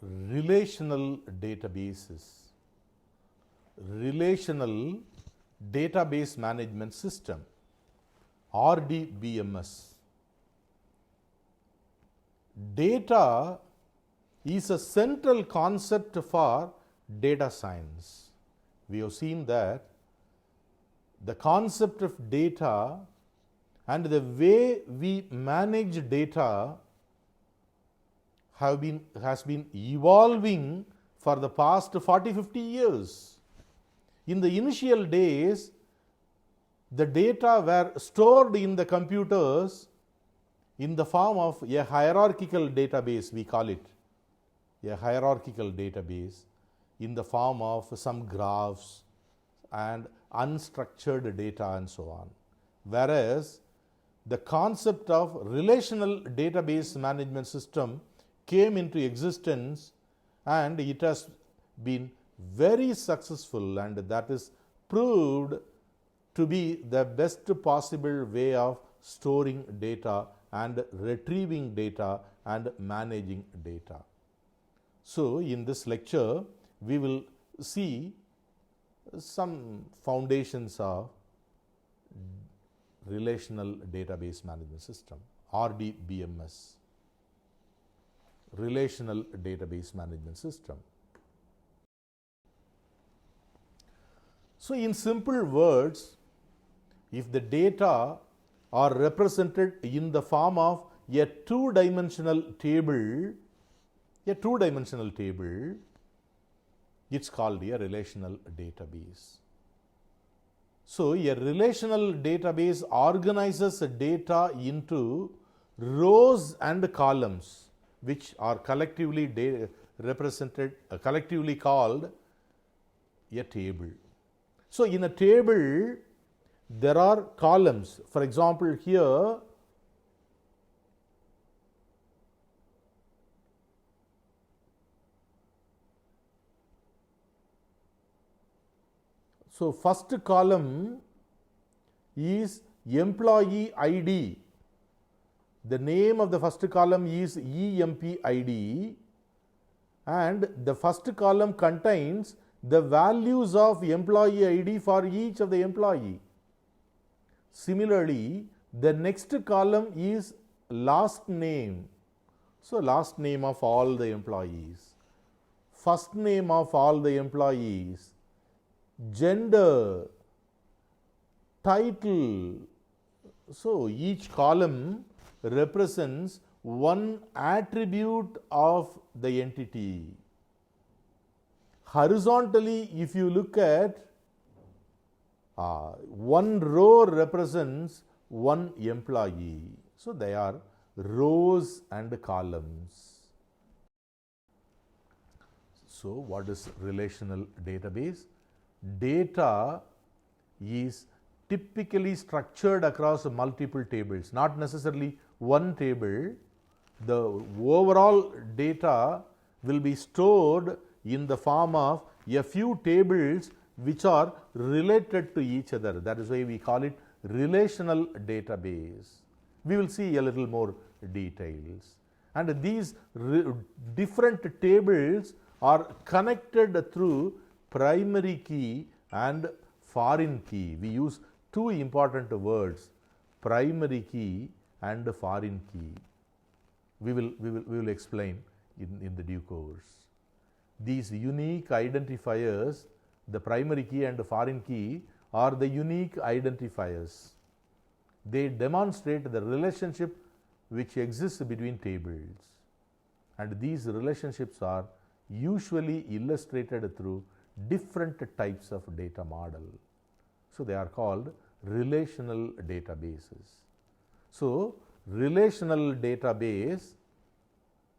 Relational databases. Relational Database Management System, RDBMS. Data is a central concept for data science. We have seen that the concept of data and the way we manage data has been evolving for the past 40-50 years. In the initial days, the data were stored in the computers in the form of a hierarchical database, we call it a hierarchical database, in the form of some graphs and unstructured data and so on. Whereas the concept of relational database management system came into existence, and it has been very successful, and that is proved to be the best possible way of storing data and retrieving data and managing data. So in this lecture we will see some foundations of Relational Database Management System, RDBMS, Relational Database Management System. So in simple words, if the data are represented in the form of a two-dimensional table, it's called a relational database. So a relational database organizes data into rows and columns, which are collectively collectively called a table. So in a table, there are columns. For example, here so first column is employee ID. The name of the first column is EMP ID, and the first column contains the values of employee ID for each of the employee. Similarly, the next column is last name. So last name of all the employees, first name of all the employees, gender, title. So each column represents one attribute of the entity. Horizontally, if you look at, one row represents one employee. So they are rows and columns. So what is relational database? Data is typically structured across multiple tables, not necessarily one table. The overall data will be stored in the form of a few tables which are related to each other. That is why we call it relational database. We will see a little more details. And these different tables are connected through primary key and foreign key. We use two important words, primary key and foreign key. We will explain in the due course. These unique identifiers, the primary key and the foreign key, are the unique identifiers. They demonstrate the relationship which exists between tables, and these relationships are usually illustrated through different types of data model. So they are called relational databases. So relational database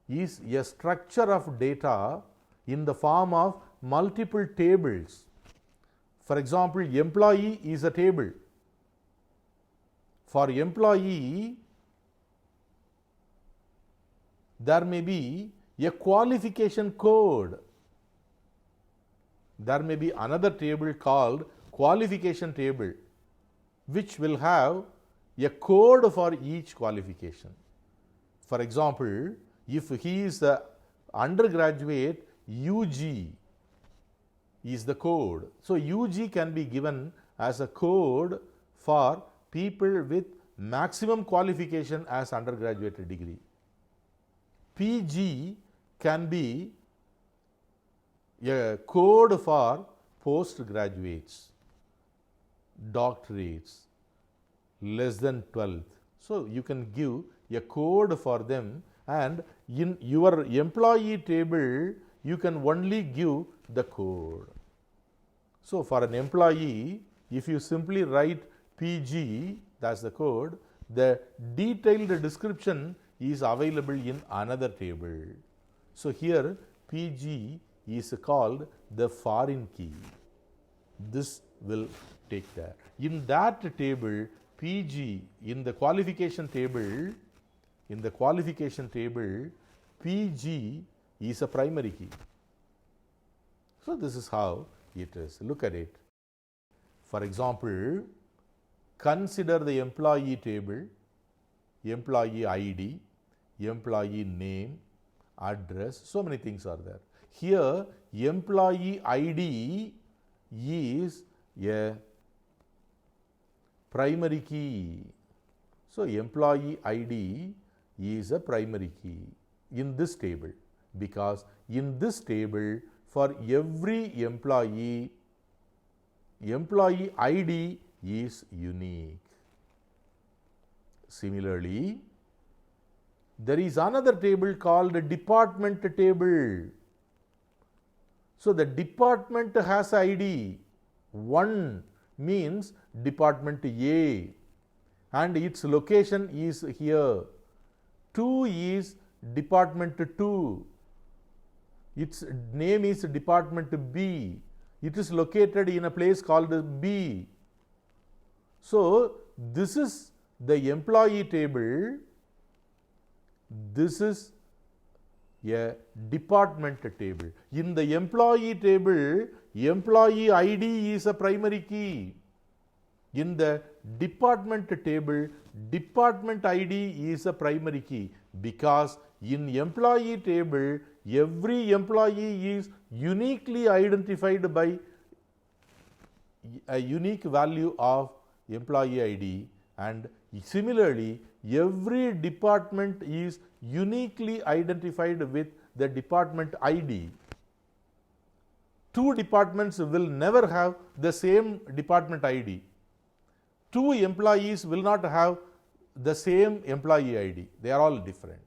is a structure of data in the form of multiple tables. For example, employee is a table. For employee, there may be a qualification code. There may be another table called qualification table, which will have a code for each qualification. For example, if he is undergraduate UG is the code. So UG can be given as a code for people with maximum qualification as undergraduate degree. PG can be a code for postgraduates, doctorates, less than 12th. So you can give a code for them, and in your employee table you can only give the code. So for an employee, if you simply write PG, that's the code, the detailed description is available in another table. So here PG is called the foreign key. This will take that. In that table, PG, in the qualification table, PG is a primary key. So this is how it is. Look at it. For example, consider the employee table, employee ID, employee name, address, so many things are there. Here, employee ID is a primary key. So employee ID is a primary key in this table, because in this table for every employee, employee ID is unique. Similarly, there is another table called a department table. So the department has ID. 1 means department A and its location is here. 2 is department 2. Its name is department B. It is located in a place called B. So this is the employee table. This is a department table. In the employee table, employee ID is a primary key. In the department table, department ID is a primary key, because in employee table, every employee is uniquely identified by a unique value of employee ID, and similarly, every department is uniquely identified with the department ID. 2 departments will never have the same department ID. 2 employees will not have the same employee ID. They are all different.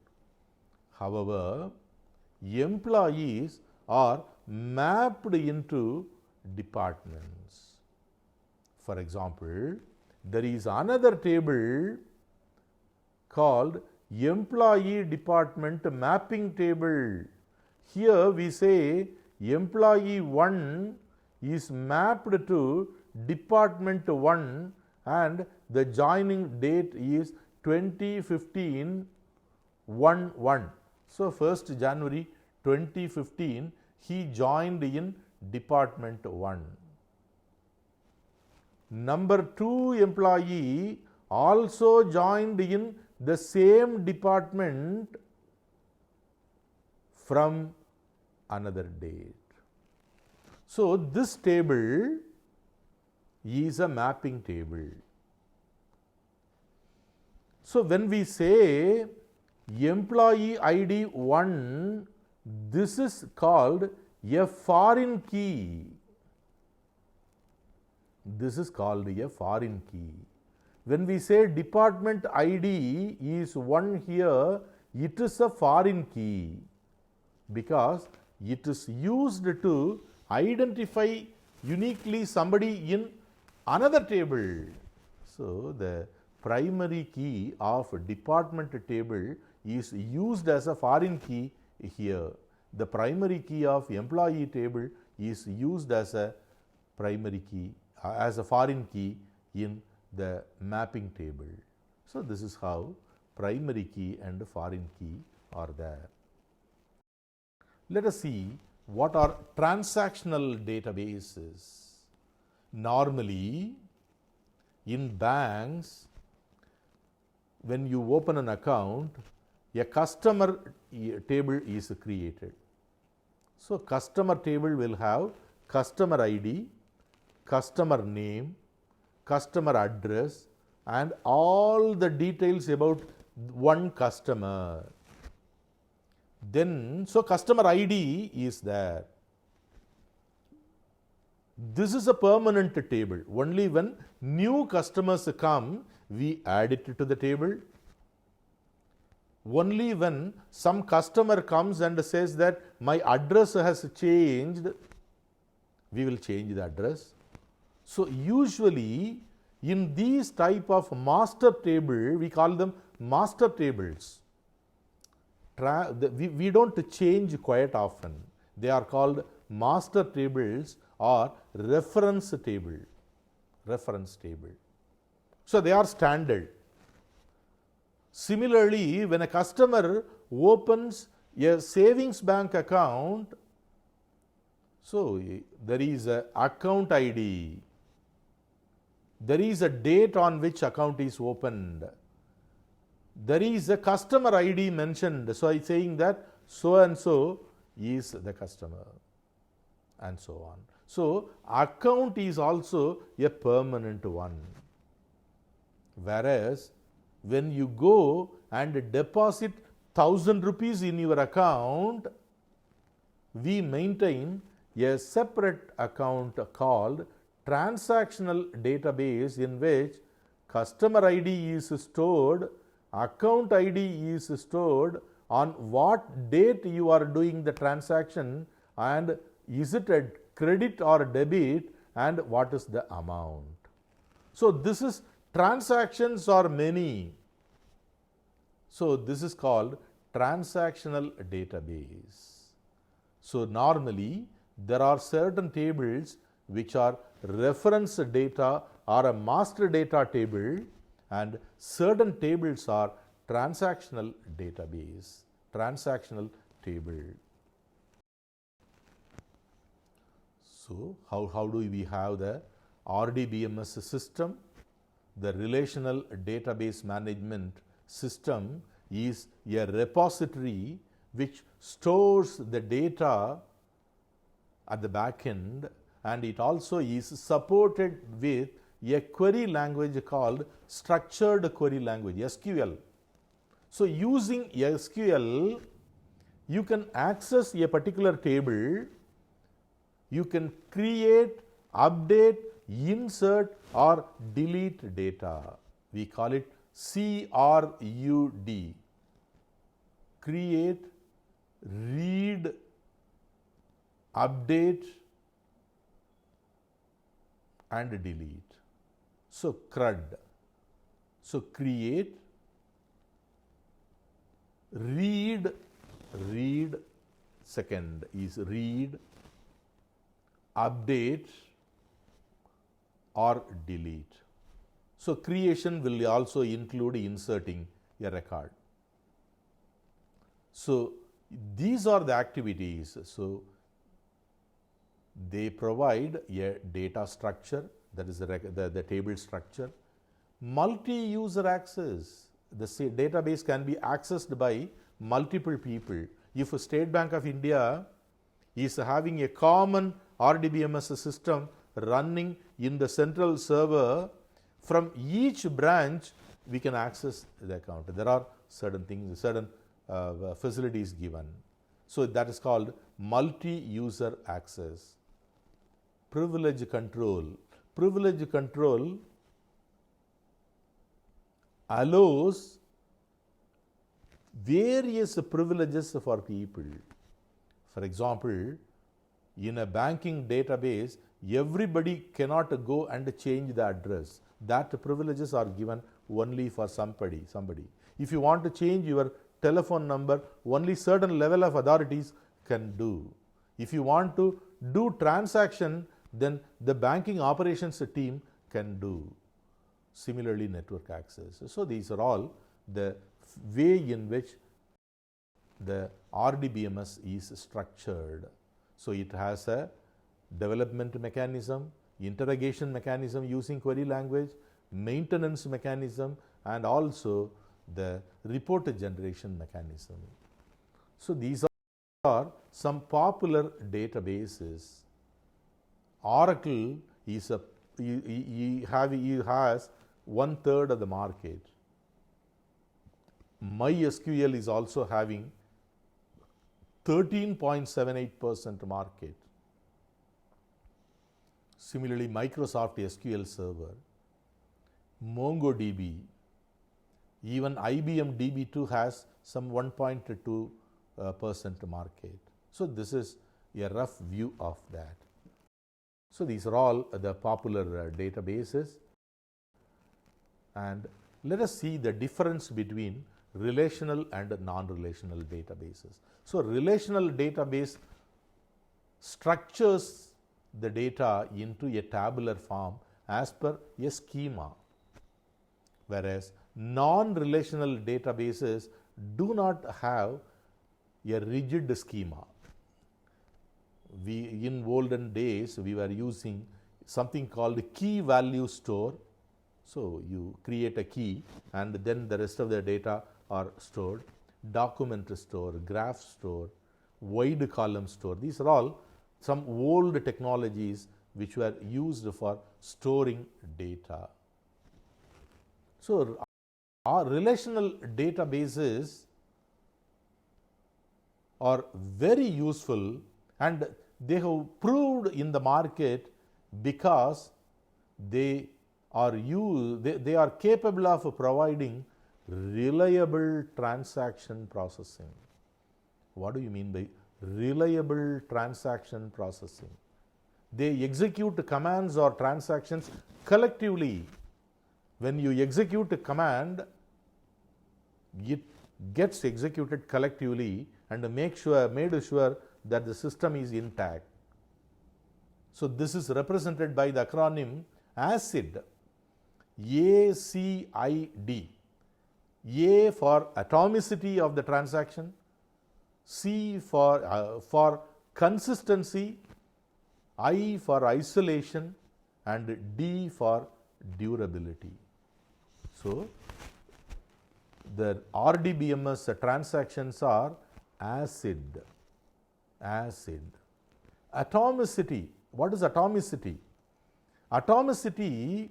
However, employees are mapped into departments. For example, there is another table called employee department mapping table. Here we say employee 1 is mapped to department 1 and the joining date is 2015-1-1. So 1st January 2015 he joined in department 1. Number 2 employee also joined in the same department from another date. So this table is a mapping table. So when we say employee ID 1, this is called a foreign key. This is called a foreign key. When we say department ID is 1 here, it is a foreign key because it is used to identify uniquely somebody in another table. So the primary key of department table is used as a foreign key here. The primary key of employee table is used as a primary key, as a foreign key in the mapping table. So this is how primary key and foreign key are there. Let us see what are transactional databases. Normally, in banks, when you open an account, a customer table is created. So, customer table will have customer ID, customer name, customer address and all the details about one customer. Then, so customer ID is there. This is a permanent table. Only when new customers come, we add it to the table. Only when some customer comes and says that my address has changed, we will change the address. So, usually in these type of master table, we call them master tables. We don't change quite often. They are called master tables or reference table. Reference table. So, they are standard. Similarly, when a customer opens a savings bank account, so there is a account ID, there is a date on which account is opened, there is a customer ID mentioned, so I am saying that so and so is the customer and so on. So, account is also a permanent one, whereas when you go and deposit 1000 rupees in your account, we maintain a separate account called transactional database in which customer ID is stored, account ID is stored, on what date you are doing the transaction and is it a credit or debit and what is the amount. So, this is transactions are many. So, this is called transactional database. So, normally there are certain tables which are reference data or a master data table and certain tables are transactional database, transactional table. So, how do we have the RDBMS system? The relational database management system is a repository which stores the data at the back end, and it also is supported with a query language called structured query language, SQL. So, using SQL, you can access a particular table, you can create, update, insert or delete data. We call it CRUD, create, read, update and delete. So, CRUD. So, create, read, second is read, update or delete. So, creation will also include inserting a record. So, these are the activities. So, they provide a data structure, that is the table structure, multi-user access. The database can be accessed by multiple people. If State Bank of India is having a common RDBMS system running in the central server, from each branch we can access the account. There are certain things, certain facilities given. So, that is called multi-user access. Privilege control. Privilege control allows various privileges for people. For example, in a banking database, everybody cannot go and change the address. That privileges are given only for somebody. If you want to change your telephone number, only certain level of authorities can do. If you want to do transaction, then the banking operations team can do. Similarly, network access. So, these are all the way in which the RDBMS is structured. So, it has a development mechanism, interrogation mechanism using query language, maintenance mechanism and also the report generation mechanism. So these are some popular databases. Oracle is he has 1/3 of the market. MySQL is also having 13.78% market. Similarly, Microsoft SQL Server, MongoDB, even IBM DB2 has some 1.2% market. So this is a rough view of that. So these are all the popular databases, and let us see the difference between relational and non-relational databases. So relational database structures the data into a tabular form as per a schema, whereas non-relational databases do not have a rigid schema. In olden days, we were using something called key value store. So you create a key and then the rest of the data are stored. Document store, graph store, wide column store. These are all some old technologies which were used for storing data. So our relational databases are very useful, and they have proved in the market because they are capable of providing reliable transaction processing. What do you mean by reliable transaction processing? They execute commands or transactions collectively. When you execute a command, it gets executed collectively and made sure that the system is intact. So this is represented by the acronym ACID, ACID. A for atomicity of the transaction, C for consistency, I for isolation, and D for durability. So the RDBMS transactions are ACID. Atomicity. What is atomicity? Atomicity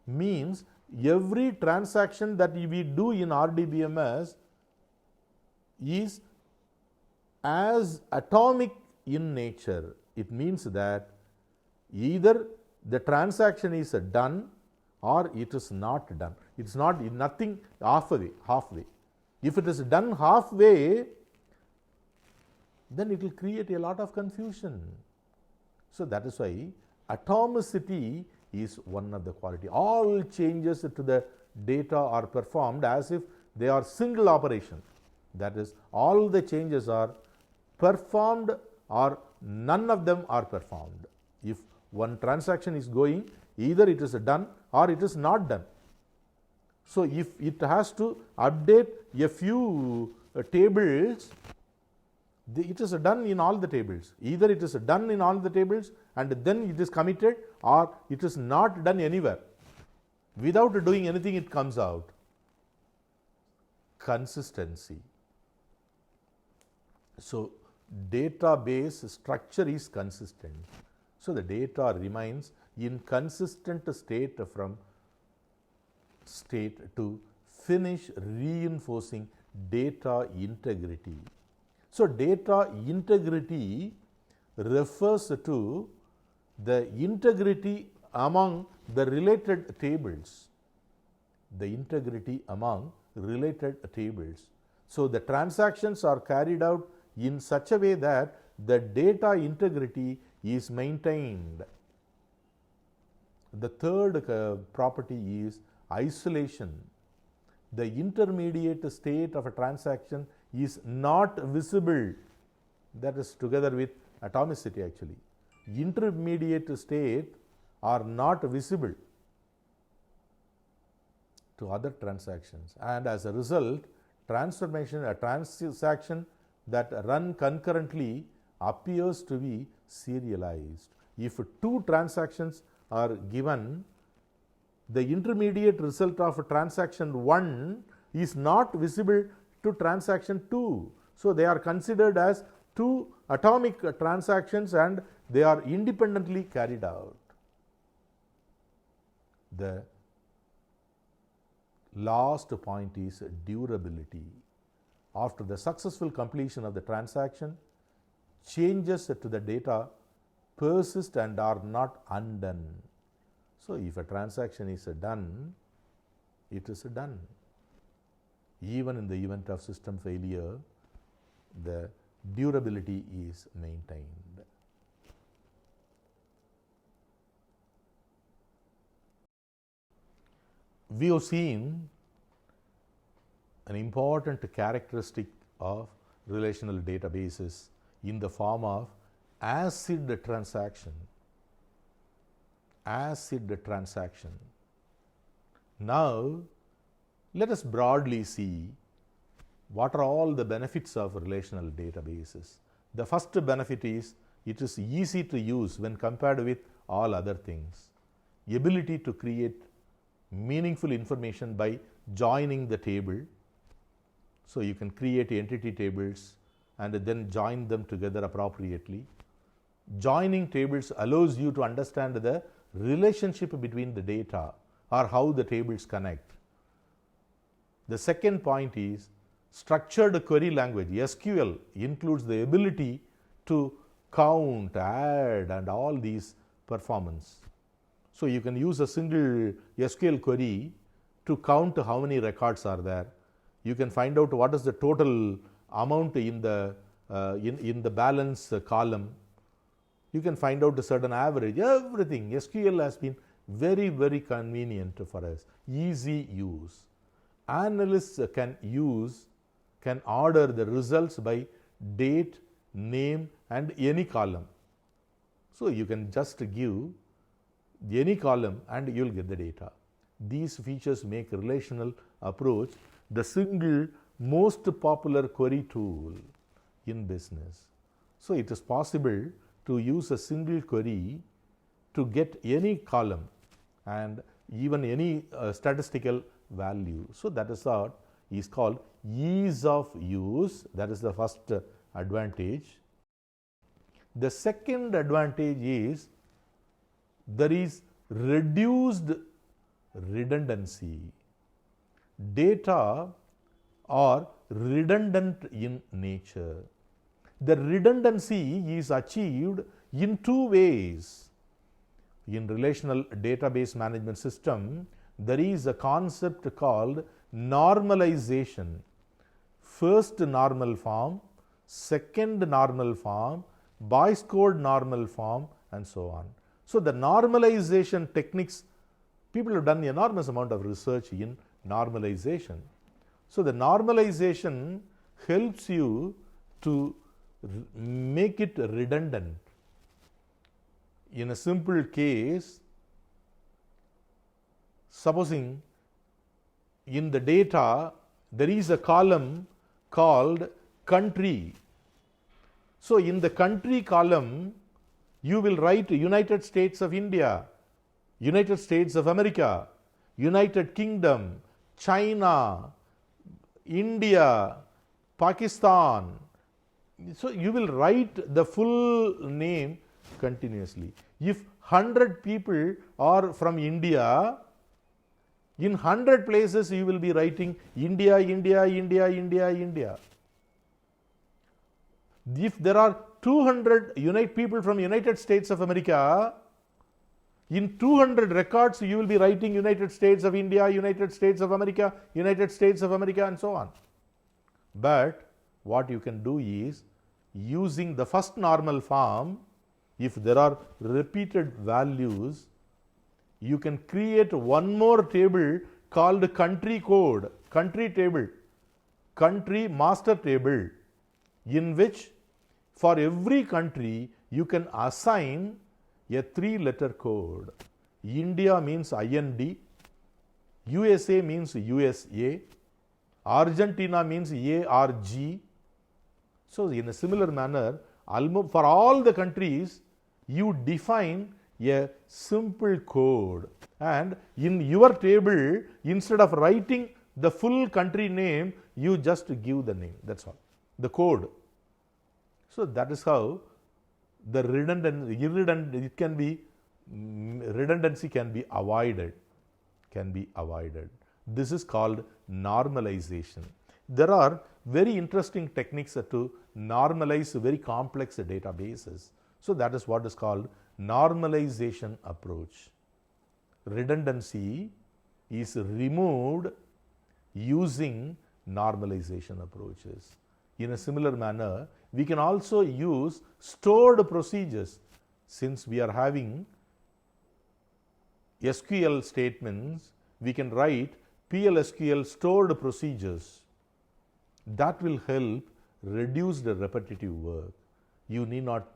means every transaction that we do in RDBMS is as atomic in nature. It means that either the transaction is done or it is not done. It's nothing halfway. If it is done halfway, then it will create a lot of confusion. So that is why atomicity is one of the quality. All changes to the data are performed as if they are single operation. That is, all the changes are performed or none of them are performed. If one transaction is going, either it is done or it is not done. So if it has to update a few tables, it is done in all the tables. Either it is done in all the tables and then it is committed, or it is not done anywhere. Without doing anything, it comes out. Consistency. So database structure is consistent. So the data remains in consistent state from state to finish, reinforcing data integrity. So data integrity refers to the integrity among the related tables. The integrity among related tables. So the transactions are carried out in such a way that the data integrity is maintained. The third property is isolation. The intermediate state of a transaction is not visible. That is together with atomicity actually. Intermediate state are not visible to other transactions, and as a result, a transaction that run concurrently appears to be serialized. If two transactions are given, the intermediate result of transaction 1 is not visible to transaction 2. So they are considered as two atomic transactions and they are independently carried out. The last point is durability. After the successful completion of the transaction, changes to the data persist and are not undone. So if a transaction is done, it is done. Even in the event of system failure, the durability is maintained. We have seen an important characteristic of relational databases in the form of acid transaction. Acid transaction. Now, let us broadly see what are all the benefits of relational databases. The first benefit is it is easy to use when compared with all other things. Ability to create meaningful information by joining the table. So you can create entity tables and then join them together appropriately. Joining tables allows you to understand the relationship between the data or how the tables connect. The second point is structured query language. SQL includes the ability to count, add, and all these performance. So you can use a single SQL query to count how many records are there. You can find out what is the total amount in the balance column. You can find out a certain average, everything. SQL has been very, very convenient for us, easy use. Analysts can order the results by date, name, and any column. So you can just give any column and you will get the data. These features make relational approach the single most popular query tool in business. So it is possible to use a single query to get any column and even any statistical value. So that is what is called ease of use. That is the first advantage. The second advantage is there is reduced redundancy. Data are redundant in nature. The redundancy is achieved in two ways. In relational database management system, there is a concept called normalization. First normal form, second normal form, Boyce code normal form, and so on. So the normalization techniques, people have done enormous amount of research in normalization. So the normalization helps you to make it redundant. In a simple case, supposing in the data there is a column called country. So in the country column, you will write United States of India, United States of America, United Kingdom, China, India, Pakistan. So you will write the full name continuously. If 100 people are from India, in 100 places you will be writing India, India, India, India, India. If there are 200 people from United States of America, in 200 records you will be writing United States of India, United States of America, United States of America, and so on. But what you can do is, using the first normal form, if there are repeated values, you can create one more table called country code, country table, country master table, in which for every country you can assign a 3-letter code. India means IND, USA means USA, Argentina means ARG. So in a similar manner, for all the countries, you define a simple code, and in your table, instead of writing The full country name, you just give the name, that's all, the code. So that is how the redundancy can be avoided. This is called normalization. There are very interesting techniques to normalize very complex databases. So that is what is called normalization approach. Redundancy is removed using normalization approaches. In a similar manner, we can also use stored procedures. Since we are having SQL statements, we can write PLSQL stored procedures. That will help reduce the repetitive work. You need not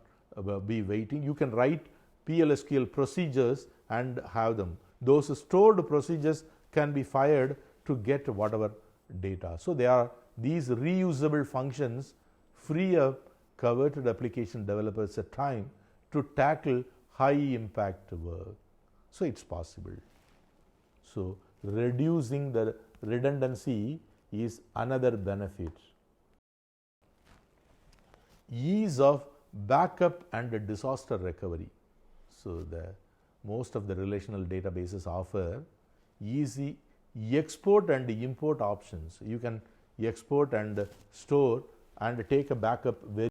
be waiting. You can write PLSQL procedures and have them. Those stored procedures can be fired to get whatever data. So these reusable functions free up coveted application developers a time to tackle high impact work. So it's possible. So reducing the redundancy is another benefit. Ease of backup and disaster recovery. So most of the relational databases offer easy export and import options. You can export and store and take a backup very